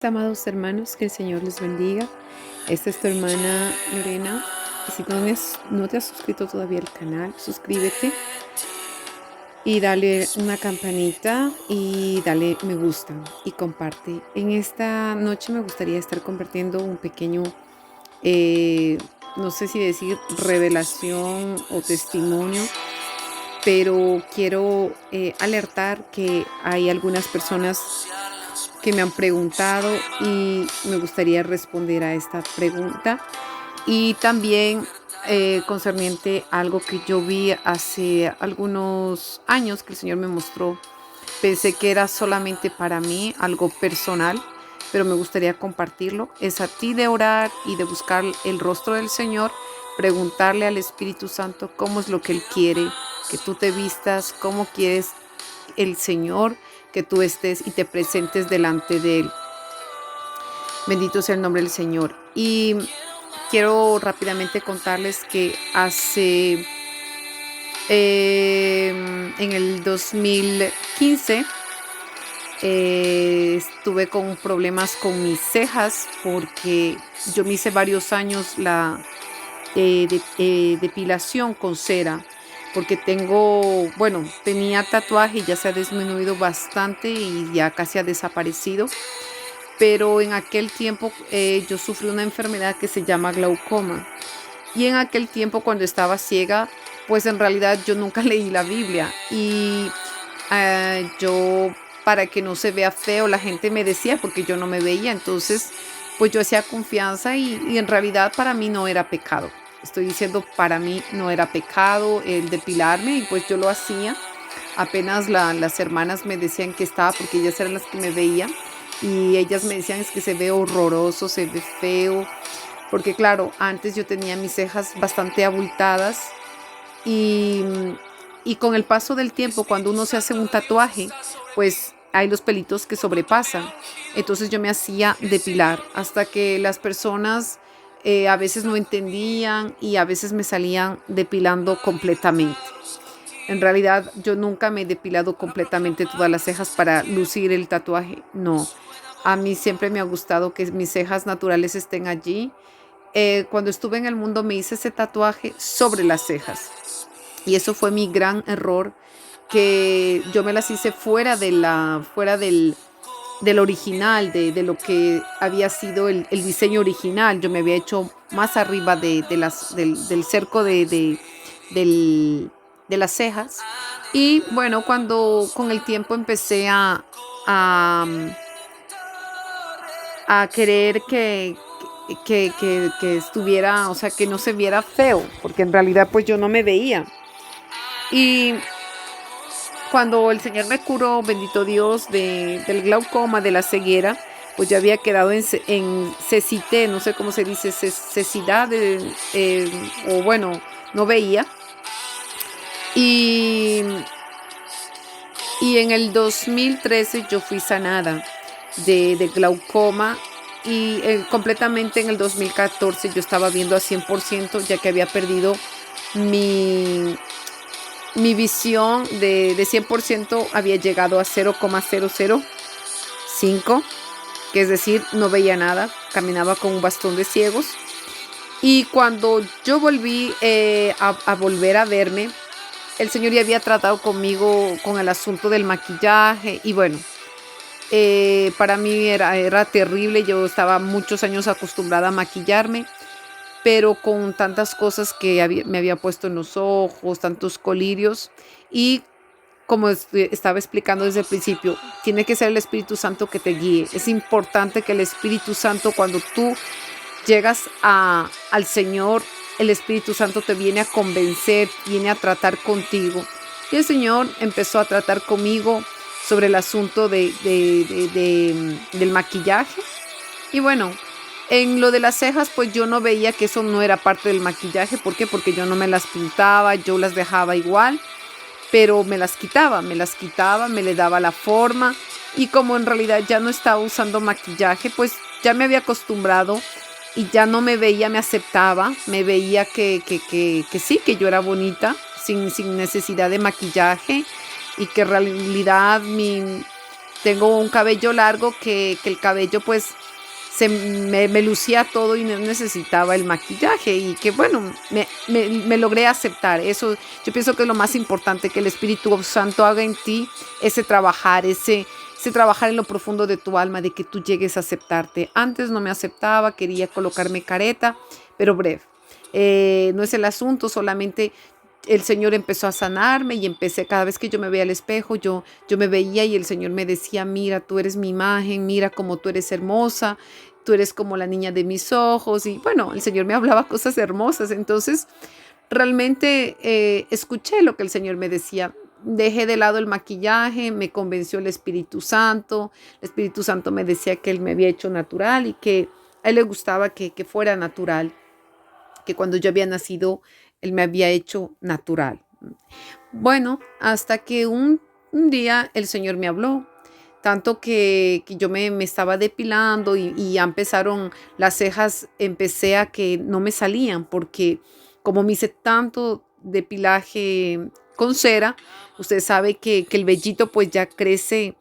Amados hermanos, que el Señor les bendiga. Esta es tu hermana Lorena. Y si no te has suscrito todavía al canal, suscríbete y dale una campanita y dale me gusta y comparte. En esta noche me gustaría estar compartiendo un pequeño, no sé si decir revelación o testimonio, pero quiero alertar que hay algunas personas que me han preguntado y me gustaría responder a esta pregunta. Y también concerniente a algo que yo vi hace algunos años que el Señor me mostró. Pensé que era solamente para mí, algo personal, pero me gustaría compartirlo. Es a ti de orar y de buscar el rostro del Señor, preguntarle al Espíritu Santo cómo es lo que Él quiere que tú te vistas, cómo quieres el Señor que tú estés y te presentes delante de Él. Bendito sea el nombre del Señor. Y quiero rápidamente contarles que hace en el 2015 estuve con problemas con mis cejas porque yo me hice varios años la depilación con cera, porque tenía tatuaje y ya se ha disminuido bastante y ya casi ha desaparecido. Pero en aquel tiempo yo sufrí una enfermedad que se llama glaucoma. Y en aquel tiempo, cuando estaba ciega, pues en realidad yo nunca leí la Biblia. Y yo, para que no se vea feo, la gente me decía, porque yo no me veía. Entonces, pues yo hacía confianza y en realidad para mí no era pecado. Estoy diciendo, para mí no era pecado el depilarme y pues yo lo hacía. Apenas las hermanas me decían que estaba, porque ellas eran las que me veían. Y ellas me decían, es que se ve horroroso, se ve feo. Porque claro, antes yo tenía mis cejas bastante abultadas y, y con el paso del tiempo, cuando uno se hace un tatuaje, pues hay los pelitos que sobrepasan. Entonces yo me hacía depilar hasta que las personas a veces no entendían y a veces me salían depilando completamente. En realidad yo nunca me he depilado completamente todas las cejas para lucir el tatuaje, no. A mí siempre me ha gustado que mis cejas naturales estén allí. Cuando estuve en el mundo me hice ese tatuaje sobre las cejas y eso fue mi gran error, que yo me las hice fuera del original, de lo que había sido el diseño original. Yo me había hecho más arriba del cerco del- de las cejas. Y bueno, cuando con el tiempo empecé a, a querer que estuviera, o sea, que no se viera feo, porque en realidad pues yo no me veía. Y cuando el Señor me curó, bendito Dios, del glaucoma, de la ceguera, pues ya había quedado en cecité, no sé cómo se dice, cecidad, o bueno, no veía. Y, y en el 2013 yo fui sanada de glaucoma y completamente en el 2014 yo estaba viendo a 100%, ya que había perdido mi, mi visión de 100%, había llegado a 0,005, que es decir, no veía nada, caminaba con un bastón de ciegos. Y cuando yo volví a volver a verme, el Señor ya había tratado conmigo con el asunto del maquillaje y bueno, para mí era terrible. Yo estaba muchos años acostumbrada a maquillarme, pero con tantas cosas que me había puesto en los ojos, tantos colirios. Y como estaba explicando desde el principio, tiene que ser el Espíritu Santo que te guíe. Es importante que el Espíritu Santo, cuando tú llegas al Señor, el Espíritu Santo te viene a convencer, viene a tratar contigo. Y el Señor empezó a tratar conmigo sobre el asunto del maquillaje. Y bueno, en lo de las cejas, pues yo no veía que eso no era parte del maquillaje. ¿Por qué? Porque yo no me las pintaba, yo las dejaba igual, pero me las quitaba, me le daba la forma. Y como en realidad ya no estaba usando maquillaje, pues ya me había acostumbrado y ya no me veía, me aceptaba, me veía que sí, que yo era bonita, sin necesidad de maquillaje, y que en realidad tengo un cabello largo que el cabello pues me lucía todo y no necesitaba el maquillaje y que bueno, me logré aceptar. Eso yo pienso que es lo más importante, que el Espíritu Santo haga en ti ese trabajar en lo profundo de tu alma, de que tú llegues a aceptarte. Antes no me aceptaba, quería colocarme careta, pero breve. No es el asunto, solamente el Señor empezó a sanarme y empecé, cada vez que yo me veía al espejo, yo me veía y el Señor me decía, mira, tú eres mi imagen, mira cómo tú eres hermosa, tú eres como la niña de mis ojos. Y bueno, el Señor me hablaba cosas hermosas. Entonces, realmente escuché lo que el Señor me decía. Dejé de lado el maquillaje, me convenció el Espíritu Santo. El Espíritu Santo me decía que Él me había hecho natural y que a Él le gustaba que fuera natural, que cuando yo había nacido, Él me había hecho natural. Bueno, hasta que un día el Señor me habló, tanto que yo me estaba depilando y ya empezaron las cejas, empecé a que no me salían, porque como me hice tanto depilaje con cera, usted sabe que el vellito pues ya crece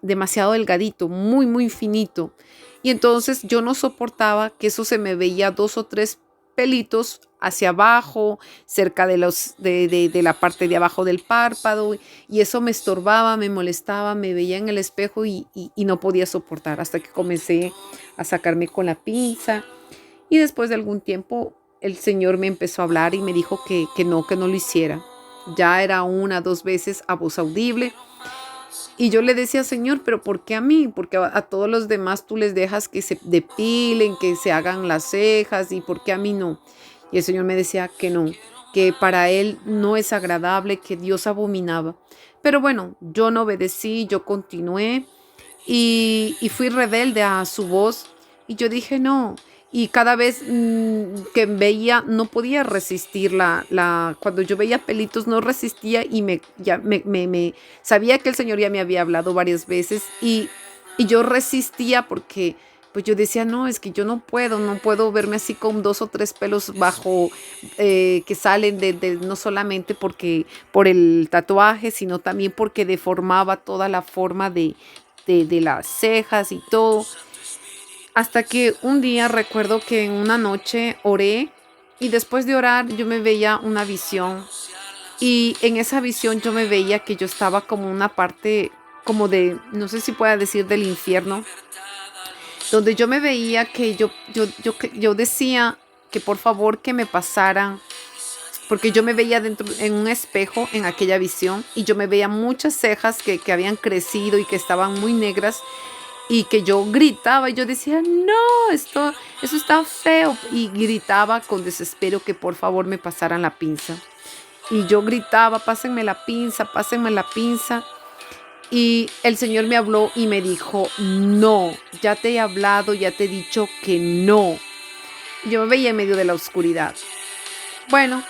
demasiado delgadito, muy, muy finito. Y entonces yo no soportaba que eso se me veía dos o tres pelitos hacia abajo, cerca de la parte de abajo del párpado, y eso me estorbaba, me molestaba, me veía en el espejo y no podía soportar, hasta que comencé a sacarme con la pinza. Y después de algún tiempo el Señor me empezó a hablar y me dijo que no lo hiciera. Ya era una, dos veces a voz audible. Y yo le decía, Señor, pero ¿por qué a mí? Porque a todos los demás tú les dejas que se depilen, que se hagan las cejas, y ¿por qué a mí no? Y el Señor me decía que no, que para Él no es agradable, que Dios abominaba. Pero bueno, yo no obedecí, yo continué y fui rebelde a su voz y yo dije no. Y cada vez que veía, no podía resistir cuando yo veía pelitos, no resistía y sabía que el Señor ya me había hablado varias veces y yo resistía porque pues yo decía, no, es que yo no puedo verme así con dos o tres pelos bajo que salen no solamente porque por el tatuaje, sino también porque deformaba toda la forma de las cejas y todo. Hasta que un día recuerdo que en una noche oré y después de orar yo me veía una visión y en esa visión yo me veía que yo estaba como una parte como de, no sé si pueda decir del infierno, donde yo me veía que yo decía que por favor que me pasaran, porque yo me veía dentro en un espejo en aquella visión y yo me veía muchas cejas que habían crecido y que estaban muy negras y que yo gritaba y yo decía, no, eso está feo, y gritaba con desespero que por favor me pasaran la pinza. Y yo gritaba, pásenme la pinza. Y el Señor me habló y me dijo, no, ya te he hablado, ya te he dicho que no. Yo me veía en medio de la oscuridad. Bueno,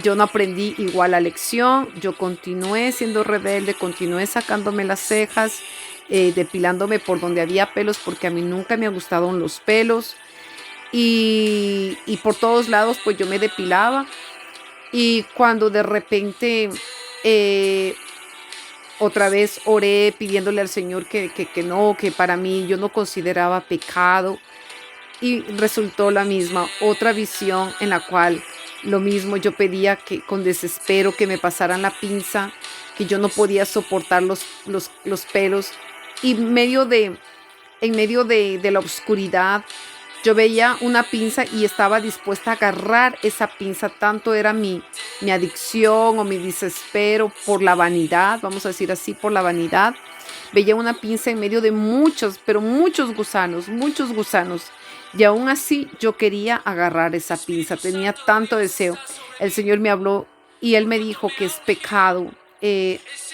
yo no aprendí igual la lección, yo continué siendo rebelde, continué sacándome las cejas, depilándome por donde había pelos, porque a mí nunca me gustaron los pelos, y por todos lados pues yo me depilaba, y cuando de repente eh, otra vez oré pidiéndole al Señor que no, que para mí yo no consideraba pecado, y resultó la misma, otra visión en la cual lo mismo yo pedía que con desespero que me pasaran la pinza, que yo no podía soportar los pelos. Y en medio de la oscuridad yo veía una pinza y estaba dispuesta a agarrar esa pinza. Tanto era mi adicción o mi desespero por la vanidad, vamos a decir así, por la vanidad. Veía una pinza en medio de muchos, pero muchos gusanos, muchos gusanos. Y aún así yo quería agarrar esa pinza, tenía tanto deseo. El Señor me habló y Él me dijo que es pecado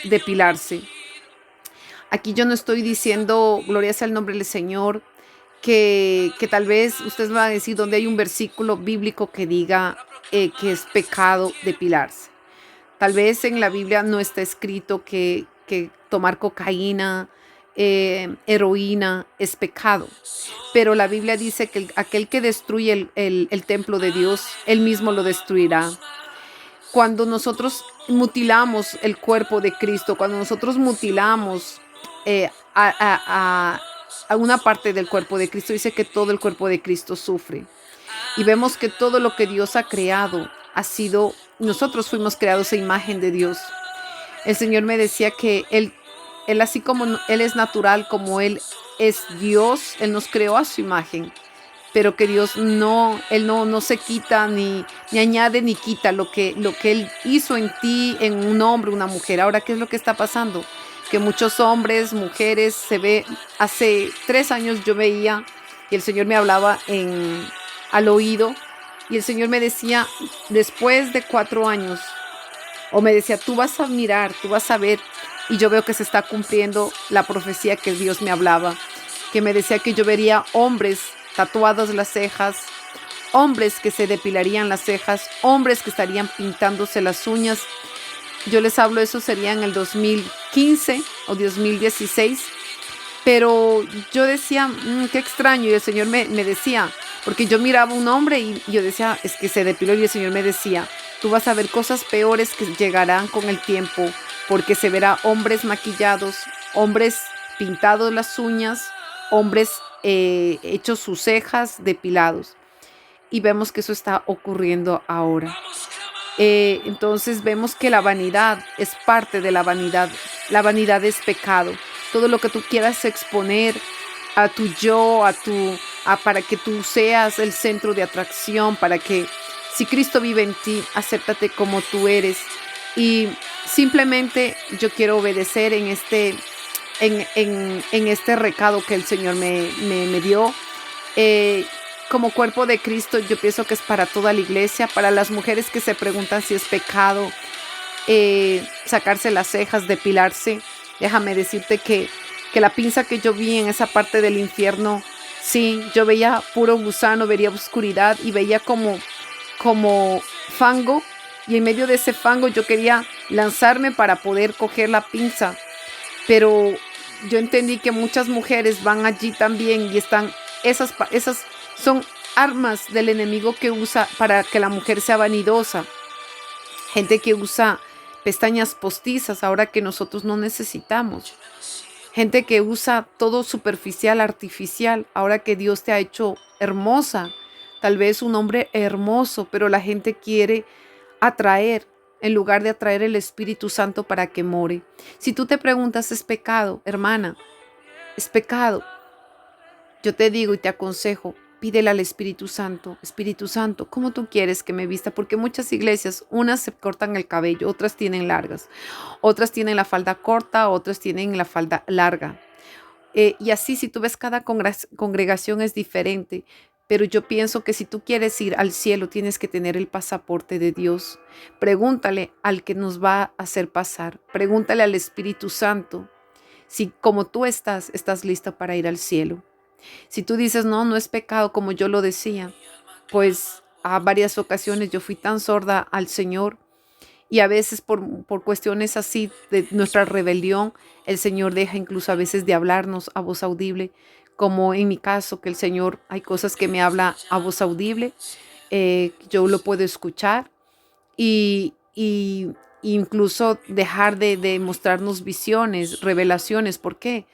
depilarse. Aquí yo no estoy diciendo, gloria sea el nombre del Señor, que tal vez ustedes van a decir donde hay un versículo bíblico que diga que es pecado depilarse. Tal vez en la Biblia no está escrito que tomar cocaína, heroína es pecado, pero la Biblia dice que aquel que destruye el templo de Dios, él mismo lo destruirá. Cuando nosotros mutilamos el cuerpo de Cristo, cuando nosotros mutilamos a, a- a- a una parte del cuerpo de Cristo. Dice que todo el cuerpo de Cristo sufre. Y vemos que todo lo que Dios ha creado ha sido, nosotros fuimos creados a imagen de Dios. El Señor me decía que Él así como Él es natural, como Él es Dios, Él nos creó a su imagen, pero que Dios Él no se quita ni añade ni quita lo que Él hizo en ti, en un hombre, una mujer. Ahora, ¿qué es lo que está pasando? Que muchos hombres, mujeres, hace 3 años yo veía y el Señor me hablaba al oído y el Señor me decía, después de 4 años, o me decía, tú vas a mirar, tú vas a ver, y yo veo que se está cumpliendo la profecía que Dios me hablaba, que me decía que yo vería hombres tatuados las cejas, hombres que se depilarían las cejas, hombres que estarían pintándose las uñas. Yo les hablo, eso sería en el 2015 o 2016, pero yo decía, qué extraño, y el Señor me decía, porque yo miraba a un hombre y yo decía, es que se depiló, y el Señor me decía, tú vas a ver cosas peores que llegarán con el tiempo, porque se verá hombres maquillados, hombres pintados las uñas, hombres hechos sus cejas depilados. Y vemos que eso está ocurriendo ahora. Entonces vemos que la vanidad es parte de la vanidad. La vanidad es pecado. Todo lo que tú quieras exponer a tu yo, para que tú seas el centro de atracción, para que si Cristo vive en ti, acéptate como tú eres. Y simplemente yo quiero obedecer en este recado que el Señor me dio. Eh, Como cuerpo de Cristo, yo pienso que es para toda la iglesia, para las mujeres que se preguntan si es pecado sacarse las cejas, depilarse. Déjame decirte que la pinza que yo vi en esa parte del infierno, sí, yo veía puro gusano, veía oscuridad y veía como fango, y en medio de ese fango yo quería lanzarme para poder coger la pinza, pero yo entendí que muchas mujeres van allí también y están, esas son armas del enemigo que usa para que la mujer sea vanidosa. Gente que usa pestañas postizas ahora que nosotros no necesitamos. Gente que usa todo superficial, artificial, ahora que Dios te ha hecho hermosa. Tal vez un hombre hermoso, pero la gente quiere atraer en lugar de atraer el Espíritu Santo para que more. Si tú te preguntas, ¿es pecado, hermana? ¿Es pecado? Yo te digo y te aconsejo, pídele al Espíritu Santo, ¿cómo tú quieres que me vista? Porque muchas iglesias, unas se cortan el cabello, otras tienen largas, otras tienen la falda corta, otras tienen la falda larga. Y así, si tú ves, cada congregación es diferente. Pero yo pienso que si tú quieres ir al cielo, tienes que tener el pasaporte de Dios. Pregúntale al que nos va a hacer pasar. Pregúntale al Espíritu Santo si como tú estás lista para ir al cielo. Si tú dices, no, no es pecado como yo lo decía, pues a varias ocasiones yo fui tan sorda al Señor, y a veces por cuestiones así de nuestra rebelión, el Señor deja incluso a veces de hablarnos a voz audible, como en mi caso, que el Señor hay cosas que me habla a voz audible, yo lo puedo escuchar y incluso dejar de mostrarnos visiones, revelaciones. ¿Por qué?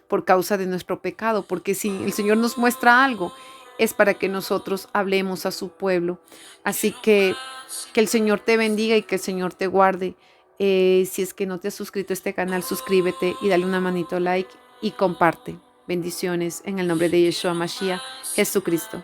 Por causa de nuestro pecado, porque si el Señor nos muestra algo, es para que nosotros hablemos a su pueblo. Así que el Señor te bendiga y que el Señor te guarde. Si es que no te has suscrito a este canal, suscríbete y dale una manito like y comparte. Bendiciones en el nombre de Yeshua Mashiach, Jesucristo.